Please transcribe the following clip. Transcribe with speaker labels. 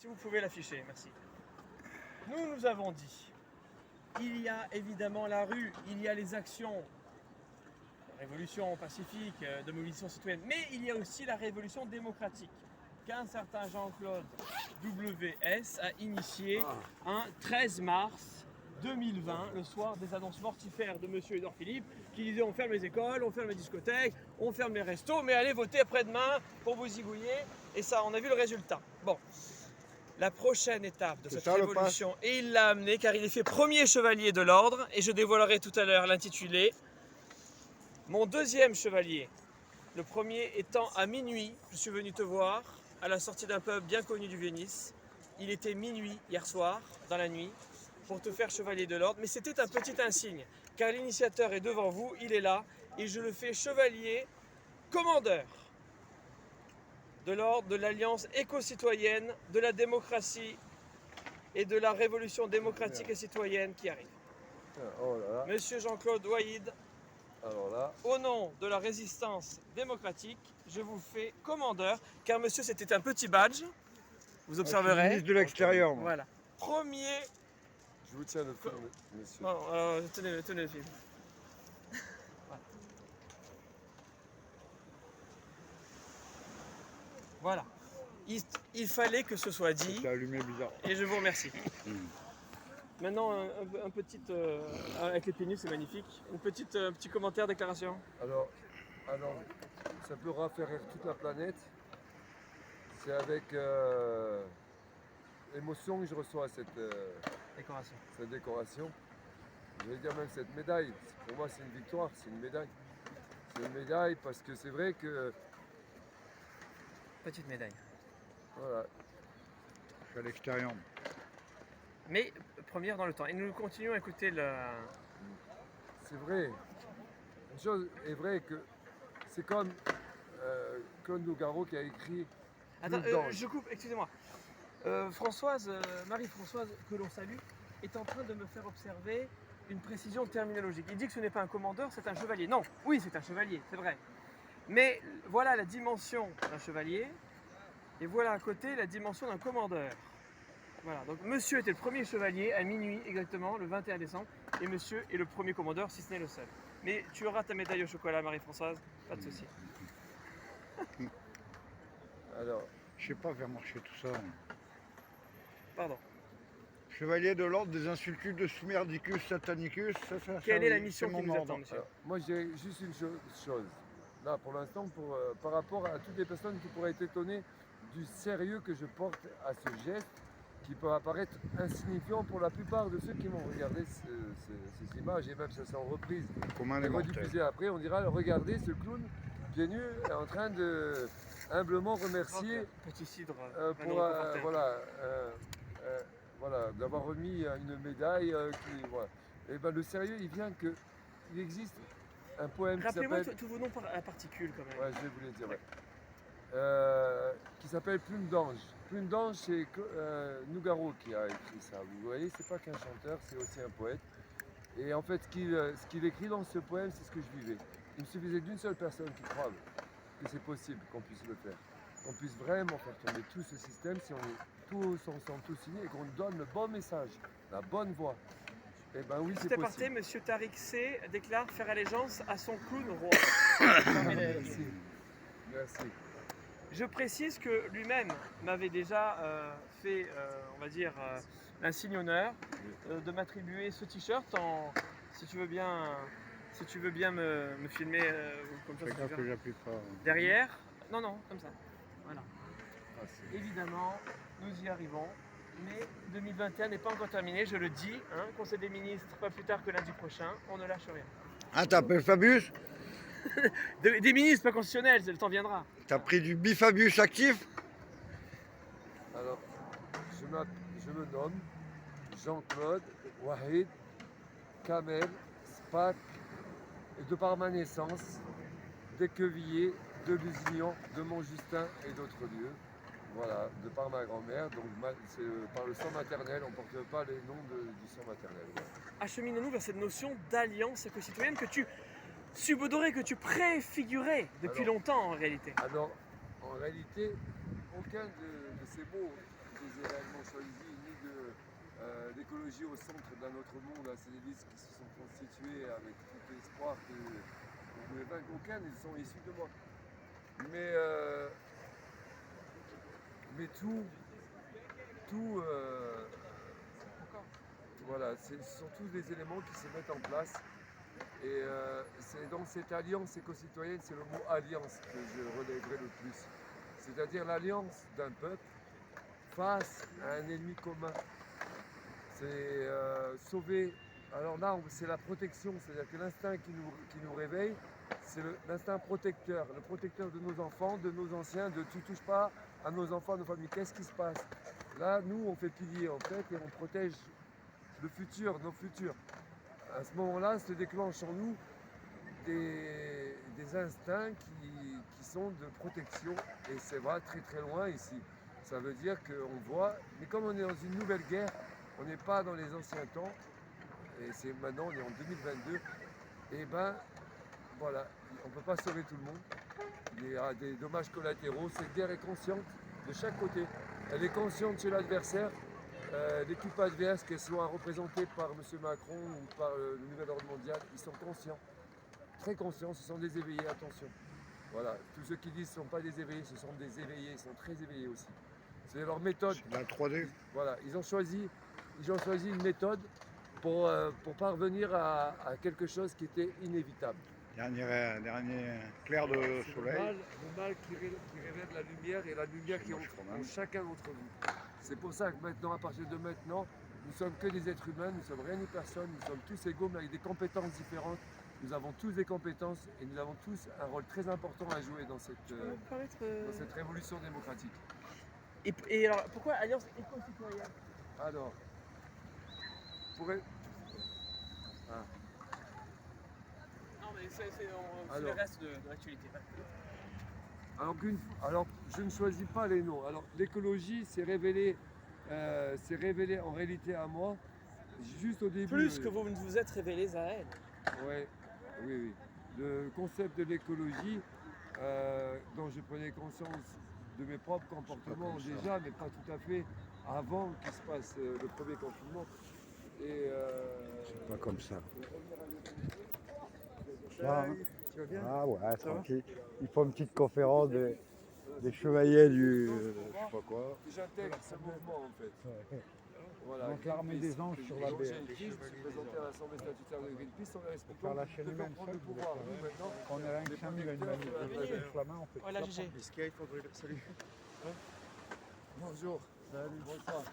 Speaker 1: Si vous pouvez l'afficher, merci. Nous avons dit, il y a évidemment la rue, il y a les actions, révolution pacifique, de mobilisation citoyenne, mais il y a aussi la révolution démocratique qu'un certain Jean-Claude WS a initié un 13 mars 2020, le soir des annonces mortifères de monsieur Édouard Philippe, qui disait on ferme les écoles, on ferme les discothèques, on ferme les restos, mais allez voter après-demain pour vous zigouiller. Et ça, on a vu le résultat. Bon, la prochaine étape de cette révolution, et il l'a amené car il est fait premier chevalier de l'ordre, et je dévoilerai tout à l'heure l'intitulé. Mon deuxième chevalier, le premier étant à minuit, je suis venu te voir à la sortie d'un pub bien connu du Vieux-Nice. Il était minuit hier soir, dans la nuit, pour te faire chevalier de l'ordre, mais c'était un petit insigne, car l'initiateur est devant vous, il est là, et je le fais chevalier commandeur de l'ordre de l'Alliance éco-citoyenne, de la démocratie et de la révolution démocratique et citoyenne qui arrive.
Speaker 2: Oh là là.
Speaker 1: Monsieur Jean-Claude Waïd,
Speaker 2: Alors là,
Speaker 1: au nom de la résistance démocratique, je vous fais commandeur, car monsieur c'était un petit badge, vous observerez.
Speaker 3: Ministre de l'extérieur. moi.
Speaker 1: Voilà. Premier.
Speaker 2: je vous tiens le film, monsieur.
Speaker 1: Non, tenez le film. Voilà. Il fallait que ce soit dit,
Speaker 3: C'est allumé bizarre.
Speaker 1: et je vous remercie. Maintenant, un petit, avec les pénis, c'est magnifique. Un petit commentaire, déclaration.
Speaker 2: Alors, ça peut raffaire toute la planète. C'est avec émotion que je reçois
Speaker 1: Décoration.
Speaker 2: cette décoration. Je vais dire même cette médaille. Pour moi, c'est une victoire, c'est une médaille. C'est une médaille parce que c'est vrai que,
Speaker 1: Petite médaille.
Speaker 2: voilà,
Speaker 3: Je suis à l'extérieur.
Speaker 1: Mais première dans le temps. Et nous continuons à écouter le.
Speaker 2: c'est vrai. Une chose est vraie que c'est comme Claude Nougaro qui a écrit.
Speaker 1: Attends,
Speaker 2: Plus d'ange.
Speaker 1: je coupe, excusez-moi. Marie-Françoise, que l'on salue, est en train de me faire observer une précision terminologique. Il dit que ce n'est pas un commandeur, c'est un chevalier. Non, oui, c'est un chevalier, c'est vrai. Mais voilà la dimension d'un chevalier, et voilà à côté la dimension d'un commandeur. Voilà, donc monsieur était le premier chevalier à minuit exactement, le 21 décembre, et monsieur est le premier commandeur, si ce n'est le seul. Mais tu auras ta médaille au chocolat, Marie-Françoise, pas de souci.
Speaker 2: Alors,
Speaker 3: Je sais pas faire marcher tout ça.
Speaker 1: Pardon.
Speaker 3: Chevalier de l'ordre des insultus de Sumerdicus Satanicus.
Speaker 1: Quelle est la
Speaker 3: oui,
Speaker 1: mission
Speaker 3: c'est
Speaker 1: qui
Speaker 3: mon
Speaker 1: nous
Speaker 3: ordre.
Speaker 1: attend, monsieur?
Speaker 2: moi je dirais juste une chose. Là, pour l'instant, par rapport à toutes les personnes qui pourraient être étonnées du sérieux que je porte à ce geste, qui peut apparaître insignifiant pour la plupart de ceux qui vont regarder ces images, et même ça c'est en reprise.
Speaker 3: Commun
Speaker 2: Et
Speaker 3: des mortels.
Speaker 2: rediffusé après, on dira regardez ce clown pieds nus est en train de humblement remercier
Speaker 1: Petit cidre.
Speaker 2: pour voilà, d'avoir remis une médaille. Voilà. Et ben, le sérieux, il vient que il existe un poème qui
Speaker 1: Rappelez-moi
Speaker 2: s'appelle.
Speaker 1: tous vos noms par particule quand même.
Speaker 2: Ouais, je vais vous les dire. Ouais. Qui s'appelle Plume d'ange. Plume d'ange, c'est Nougaro qui a écrit ça. Vous voyez, c'est pas qu'un chanteur, c'est aussi un poète. Et en fait, ce qu'il écrit dans ce poème, c'est ce que je vivais. Il me suffisait d'une seule personne qui croit que c'est possible qu'on puisse le faire. Qu'on puisse vraiment faire tomber tout ce système si on est tous ensemble, tous unis et qu'on donne le bon message, la bonne voie. Et ben oui, c'est
Speaker 1: Petit aparté,
Speaker 2: possible.
Speaker 1: monsieur Tariq C déclare faire allégeance à son clown roi.
Speaker 2: Merci. Merci.
Speaker 1: Je précise que lui-même m'avait déjà fait, on va dire, l'insigne honneur de m'attribuer ce t-shirt si tu veux bien me filmer comme ça.
Speaker 3: C'est
Speaker 1: si tu
Speaker 3: grave
Speaker 1: veux.
Speaker 3: que j'appuie pas.
Speaker 1: Derrière, non, comme ça. Voilà.
Speaker 2: Merci.
Speaker 1: Évidemment, nous y arrivons. Mais 2021 n'est pas encore terminé, je le dis. Conseil des ministres, pas plus tard que lundi prochain, on ne lâche rien.
Speaker 3: Ah, t'appelles Fabius?
Speaker 1: Des ministres, pas constitutionnels, le temps viendra.
Speaker 3: T'as pris du bifabius actif?
Speaker 2: Alors, je me nomme Jean-Claude Waïd Kamel Spack, et de par ma naissance, d'Équevilliers, de Lusignan, de Montjustin et d'autres lieux. Voilà, de par ma grand-mère, donc c'est par le sang maternel, on ne porte pas les noms du sang maternel. Voilà.
Speaker 1: Acheminons-nous vers cette notion d'alliance éco-citoyenne que tu subodorais, que tu préfigurais depuis longtemps en réalité.
Speaker 2: Alors, en réalité, aucun de ces mots que j'ai d'un autre monde, hein. C'est des listes qui se sont constituées avec tout espoir qu'on pouvait vaincre aucun, ils sont issus de moi. Mais tout voilà, ce sont tous des éléments qui se mettent en place. Et c'est dans cette alliance éco-citoyenne, c'est le mot alliance que je relèverai le plus. C'est-à-dire l'alliance d'un peuple face à un ennemi commun. C'est sauver. Alors là, c'est la protection, c'est-à-dire que l'instinct qui nous réveille, c'est l'instinct protecteur, le protecteur de nos enfants, de nos anciens, de tu touches pas à nos enfants, à nos familles. Qu'est-ce qui se passe? Là, nous, on fait pilier en fait et on protège le futur, nos futurs. À ce moment-là, se déclenchent en nous des instincts qui sont de protection et c'est va très très loin ici. Ça veut dire qu'on voit, mais comme on est dans une nouvelle guerre, on n'est pas dans les anciens temps, et c'est maintenant, on est en 2022, et ben voilà, on ne peut pas sauver tout le monde. Il y a des dommages collatéraux. Cette guerre est consciente de chaque côté. Elle est consciente chez l'adversaire. L'équipe adverse, qu'elle soit représentée par M. Macron ou par le nouvel ordre mondial, ils sont conscients, très conscients, ce sont des éveillés, attention. Voilà, tous ceux qui disent ce ne sont pas des éveillés, ce sont des éveillés, ils sont très éveillés aussi. C'est leur méthode.
Speaker 3: La 3D.
Speaker 2: Voilà, ils ont choisi une méthode pour parvenir à quelque chose qui était inévitable.
Speaker 3: Dernier clair de
Speaker 2: C'est
Speaker 3: soleil.
Speaker 2: le mal qui révèle la lumière et la lumière qui est en chacun d'entre vous. C'est pour ça que maintenant, à partir de maintenant, nous sommes que des êtres humains, nous sommes rien ni personne, nous sommes tous égaux mais avec des compétences différentes. Nous avons tous des compétences et nous avons tous un rôle très important à jouer dans cette révolution démocratique.
Speaker 1: Et alors, pourquoi Alliance éco-citoyenne?
Speaker 2: Alors,
Speaker 1: Non, mais c'est
Speaker 2: Alors.
Speaker 1: le reste de l'actualité.
Speaker 2: Alors, je ne choisis pas les noms. Alors, l'écologie s'est révélée en réalité à moi juste au début.
Speaker 1: Plus que vous ne vous êtes révélés à elle.
Speaker 2: Ouais, oui. Le concept de l'écologie, dont je prenais conscience de mes propres comportements déjà, mais pas tout à fait avant qu'il se passe le premier confinement. Et
Speaker 3: C'est pas comme ça.
Speaker 2: Salut, tu vas bien?
Speaker 3: Ah ouais, tranquille. Il faut une petite conférence des chevaliers du. je sais pas quoi.
Speaker 2: J'intègre ce mouvement en fait. Voilà,
Speaker 3: Donc l'armée des anges sur la baie.
Speaker 2: J'ai une crise, je me suis présenté à l'Assemblée statutaire de Greenpeace en leur expliquant
Speaker 3: faire la
Speaker 2: qu'ils
Speaker 3: chaîne
Speaker 2: devaient
Speaker 3: humaine
Speaker 2: prendre le
Speaker 3: seule, vous
Speaker 2: pouvoir.
Speaker 3: êtes
Speaker 2: Nous maintenant,
Speaker 3: On est rien que 5000 à une manif. Flamand, on fait
Speaker 1: Voilà, GG.
Speaker 4: Salut.
Speaker 2: bonjour.
Speaker 4: Salut.
Speaker 2: Bonsoir.